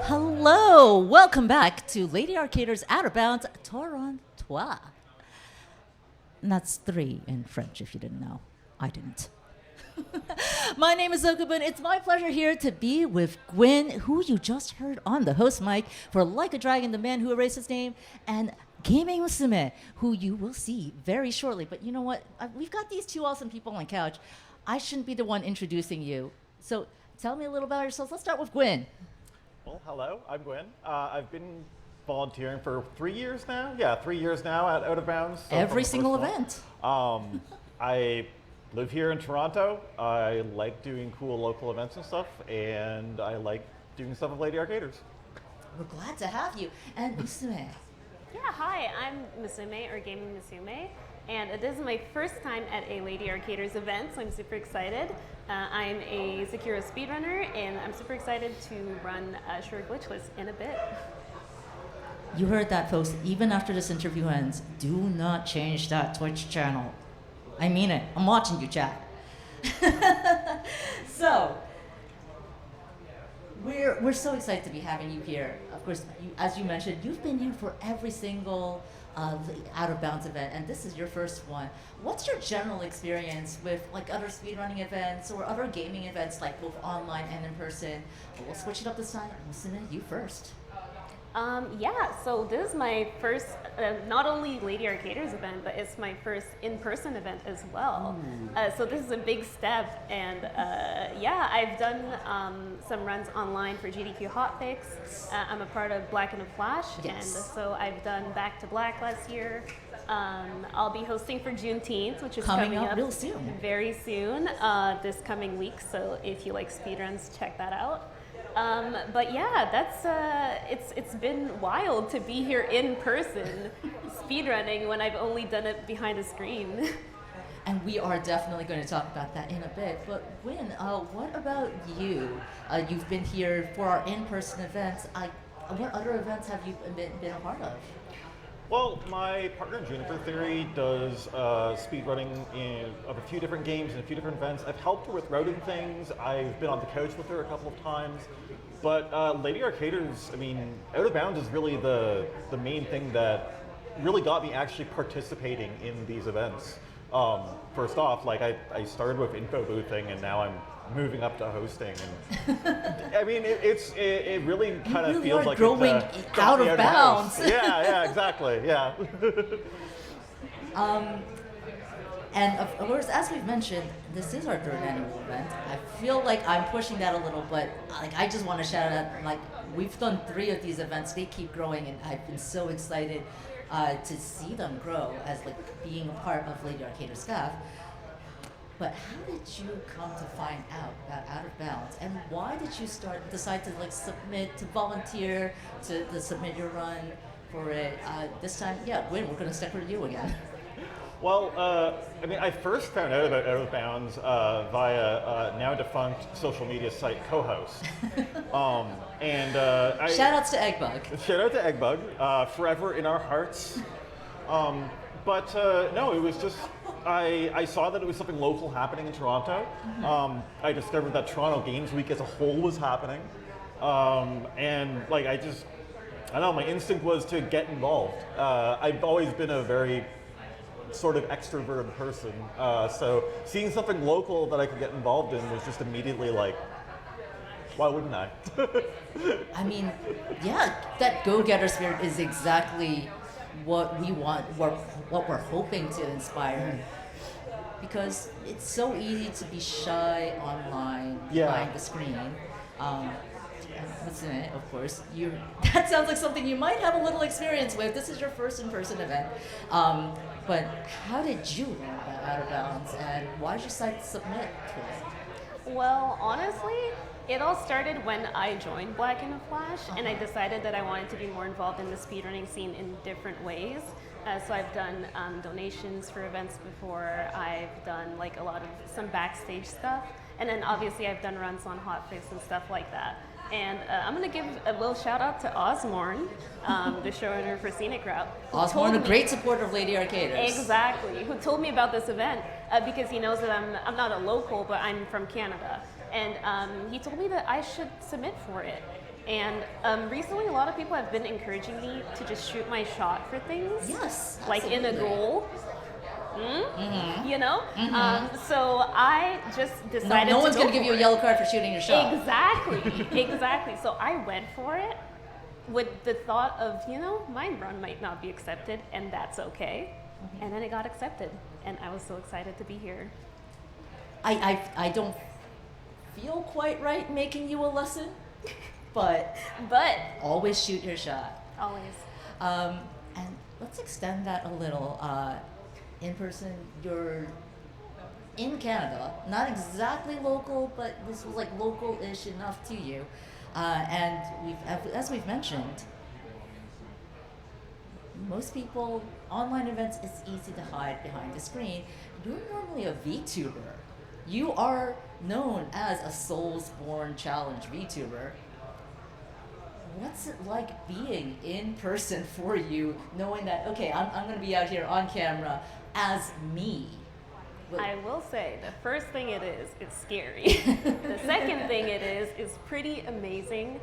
Hello, welcome back to Lady Arcaders Outer Bounds Torontrois. And that's 3 in French, if you didn't know. I didn't. My name is Zokubun. It's my pleasure here to be with Gwyn, who you just heard on the host mic for Like a Dragon, the man who erased his name, and Gaming Musume, who you will see very shortly. But you know what? We've got these two awesome people on the couch. I shouldn't be the one introducing you. So tell me a little about yourselves. Let's start with Gwyn. Well, hello, I'm Gwyn. I've been volunteering for 3 years now. Yeah, 3 years now at Out of Bounds. So Every single event. I live here in Toronto. I like doing cool local events and stuff, and I like doing stuff with Lady Arcaders. We're glad to have you. And Musume. Yeah, hi, I'm Musume, or Gaming Musume, and this is my first time at a Lady Arcaders event, so I'm super excited. I'm a Sekiro speedrunner, and I'm super excited to run Sure Glitchless in a bit. You heard that, folks. Even after this interview ends, do not change that Twitch channel. I mean it. I'm watching you, chat. So, we're so excited to be having you here. Of course, as you mentioned, you've been here for every single Out of Bounds event, and this is your first one. What's your general experience with like other speedrunning events or other gaming events, like both online and in person? We'll switch it up this time. Listen to you first. Yeah, so this is my first, not only Lady Arcaders event, but it's my first in-person event as well. So this is a big step, and yeah, I've done some runs online for GDQ Hotfix. I'm a part of Black in a Flash, and so I've done Back to Black last year. I'll be hosting for Juneteenth, which is coming up real soon. Very soon, this coming week, so if you like speedruns, check that out. But yeah, that's it's been wild to be here in person speedrunning when I've only done it behind a screen. And we are definitely going to talk about that in a bit. But Gwyn, what about you? You've been here for our in-person events. What other events have you been a part of? Well, my partner Juniper Theory does speedrunning of a few different games and a few different events. I've helped her with routing things. I've been on the couch with her a couple of times. But Lady Arcaders, I mean, Out of Bounds is really the main thing that really got me actually participating in these events. First off, like I started with info boothing, and now I'm moving up to hosting. And I mean, it really kind of feels like growing it's out of bounds. Yeah, exactly. Yeah. And of course, as we've mentioned, this is our 3rd annual event. I feel like I'm pushing that a little, but like I just want to shout out, like we've done 3 of these events. They keep growing, and I've been so excited to see them grow as like being a part of Lady Arcaders staff. But how did you come to find out about Out of Bounds, and why did you decide to like volunteer to submit your run for it this time? Yeah, Gwyn, we're gonna stick with you again. Well, I mean, I first found out about Out of Bounds via now defunct social media site Co-host. Shoutouts to Eggbug. Shout out to Eggbug, forever in our hearts. But no, it was just, I saw that it was something local happening in Toronto. I discovered that Toronto Games Week as a whole was happening. And like, I don't know, my instinct was to get involved. I've always been a very sort of extroverted person. So seeing something local that I could get involved in was just immediately like, why wouldn't I? I mean, yeah, that go-getter spirit is exactly what we want, what we're hoping to inspire. Because it's so easy to be shy online, behind the screen. What's in it, of course. That sounds like something you might have a little experience with. This is your first in-person event. But how did you learn about Out of Bounds, and why did you decide to submit to it? Well, honestly, it all started when I joined Black in a Flash, and I decided that I wanted to be more involved in the speedrunning scene in different ways. So I've done donations for events before. I've done like some backstage stuff, and then obviously I've done runs on Hotfix and stuff like that. And I'm going to give a little shout out to Osmorn, the showrunner for Scenic Route. Osmorn, a great supporter of Lady Arcaders. Exactly, who told me about this event because he knows that I'm not a local, but I'm from Canada. and he told me that I should submit for it. And recently, a lot of people have been encouraging me to just shoot my shot for things. Yes, like in a absolutely. goal. You know? Mm-hmm. So I just decided No to one's go going to give you a for it. yellow card for shooting your shot. Exactly. So I went for it with the thought of, my run might not be accepted, and that's okay. And then it got accepted, and I was so excited to be here. I don't feel quite right making you a lesson, but always shoot your shot. Always. And let's extend that a little. In person, you're in Canada, not exactly local, but this was like local-ish enough to you. And as we've mentioned, most people, online events, it's easy to hide behind the screen. You're normally a VTuber. You are known as a Soulsborne Challenge VTuber. What's it like being in person for you, knowing that, okay, I'm going to be out here on camera as me? I will say, the first thing it is, it's scary. The second thing it is pretty amazing,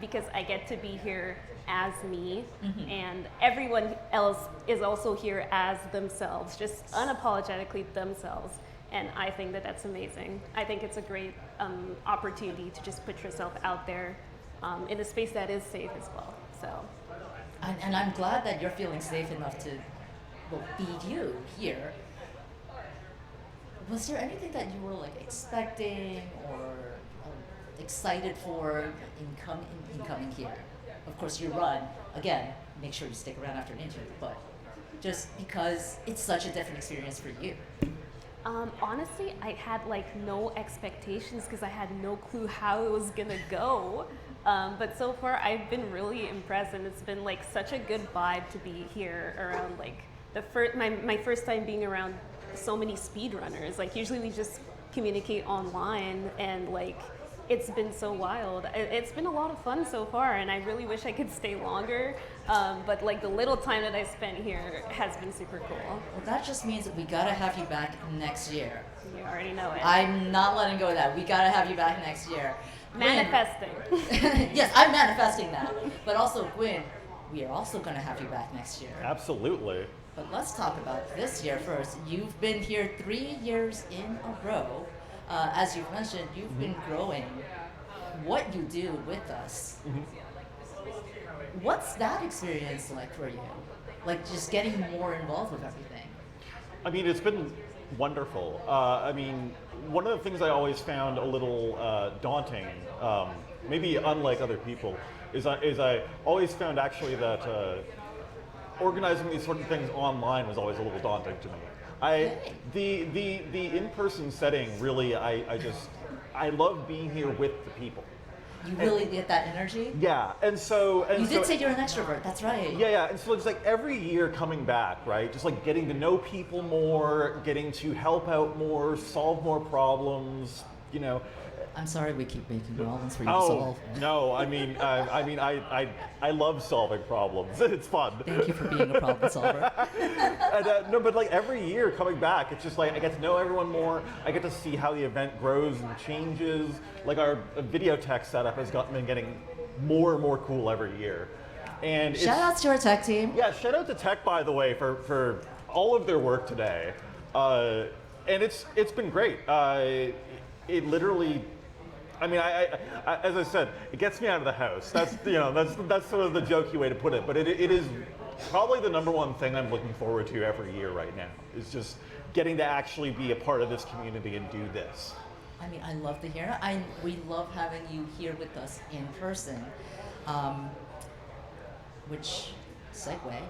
because I get to be here as me, and everyone else is also here as themselves, just unapologetically themselves. And I think that that's amazing. I think it's a great opportunity to just put yourself out there in a space that is safe as well. So, and I'm glad that you're feeling safe enough to be you here. Was there anything that you were like expecting or excited for in coming here? Of course, you run again. Make sure you stick around after an interview, but just because it's such a different experience for you. Honestly, I had like no expectations because I had no clue how it was gonna go. But so far, I've been really impressed, and it's been like such a good vibe to be here around like my first time being around so many speedrunners. Like usually we just communicate online, and like it's been so wild. It's been a lot of fun so far, and I really wish I could stay longer. But like the little time that I spent here has been super cool. Well, that just means that we gotta have you back next year. You already know it. I'm not letting go of that. We gotta have you back next year. Manifesting. Yes, I'm manifesting that. But also, Gwyn, we are also gonna have you back next year. Absolutely. But let's talk about this year first. You've been here 3 years in a row. As you've mentioned, you've been growing what you do with us. What's that experience like for you? Like just getting more involved with everything? I mean, it's been wonderful. I mean, one of the things I always found a little daunting, maybe unlike other people, is I always found actually that organizing these sort of things online was always a little daunting to me. The in-person setting really, I love being here with the people. You really get that energy? Yeah, and so you did say you're an extrovert. That's right. Yeah, and so it's like every year coming back, right? Just like getting to know people more, getting to help out more, solve more problems, you know. I'm sorry we keep making problems for you to solve. No, I love solving problems. It's fun. Thank you for being a problem solver. And, no, but like every year coming back, it's just like I get to know everyone more. I get to see how the event grows and changes. Like our video tech setup has been getting more and more cool every year. And shout outs to our tech team. Yeah, shout out to tech, by the way, for all of their work today. And it's been great. It literally. I mean, I, as I said, it gets me out of the house. That's that's sort of the jokey way to put it. But it is probably the number one thing I'm looking forward to every year right now. Is just getting to actually be a part of this community and do this. I mean, I love to hear it. We love having you here with us in person. Which segue.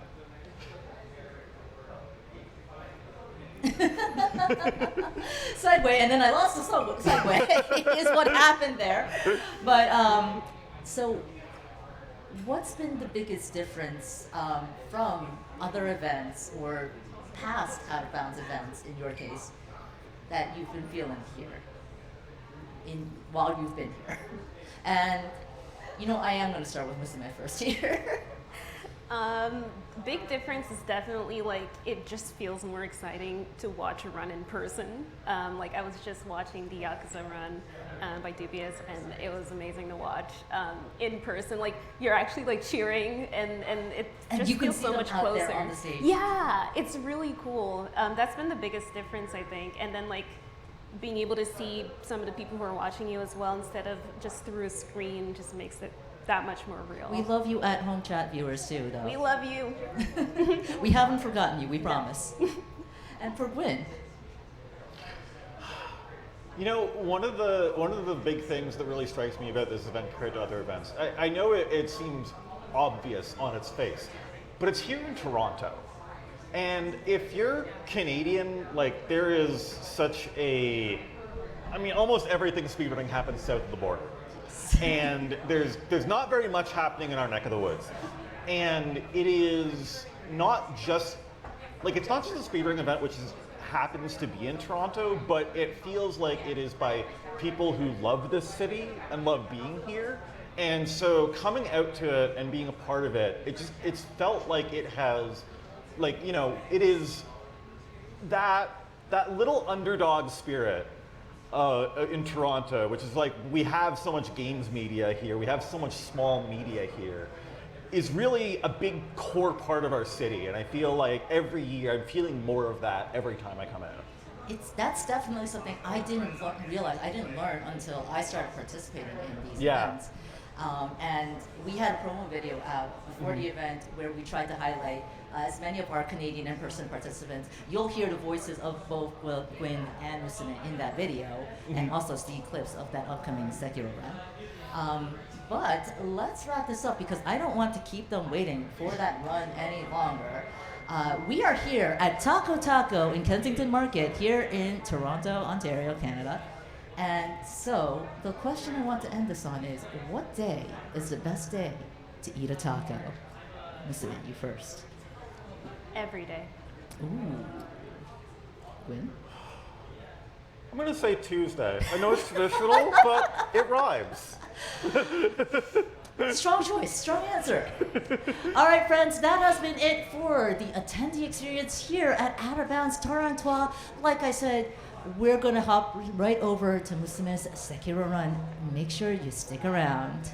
Segue, and then I lost the segue. Is what happened there. But so, what's been the biggest difference from other events or past out of bounds events in your case that you've been feeling here while you've been here? And I am going to start with Musume first here. Big difference is definitely like it just feels more exciting to watch a run in person. Like I was just watching the Yakuza run by Dubious, and it was amazing to watch in person. Like you're actually like cheering, and it And just you can feels see so them much out closer. there on the stage. Yeah, it's really cool. That's been the biggest difference, I think. And then like being able to see some of the people who are watching you as well instead of just through a screen just makes it that much more real. We love you at home chat viewers too, though. We love you. We haven't forgotten you, we promise. And for Gwyn, You know, one of the big things that really strikes me about this event compared to other events, I know it seems obvious on its face, but it's here in Toronto. And if you're Canadian, like there is such a, I mean, almost everything speedrunning happens south of the border. And there's not very much happening in our neck of the woods. And it is not just, like it's not just a speedrunning event which happens to be in Toronto, but it feels like it is by people who love this city and love being here. And so coming out to it and being a part of it, it's felt like it has, like, you know, it is that little underdog spirit in Toronto, which is like, we have so much games media here, we have so much small media here, is really a big core part of our city. And I feel like every year I'm feeling more of that every time I come out. that's definitely something I didn't realize, I didn't learn until I started participating in these Yeah. events. And we had a promo video out before the event where we tried to highlight as many of our Canadian in-person participants. You'll hear the voices of both Gwyn and Musume in that video, and also see clips of that upcoming Sekiro run. But let's wrap this up because I don't want to keep them waiting for that run any longer. We are here at Taco Taco in Kensington Market here in Toronto, Ontario, Canada. And so the question I want to end this on is, what day is the best day to eat a taco? Musume, you first. Every day. Ooh. Gwyn? I'm gonna say Tuesday. I know it's traditional, but it rhymes. Strong choice, strong answer. All right, friends, that has been it for the attendee experience here at Bounds Torontrois. Like I said, we're gonna hop right over to Musume's Sekiro run. Make sure you stick around.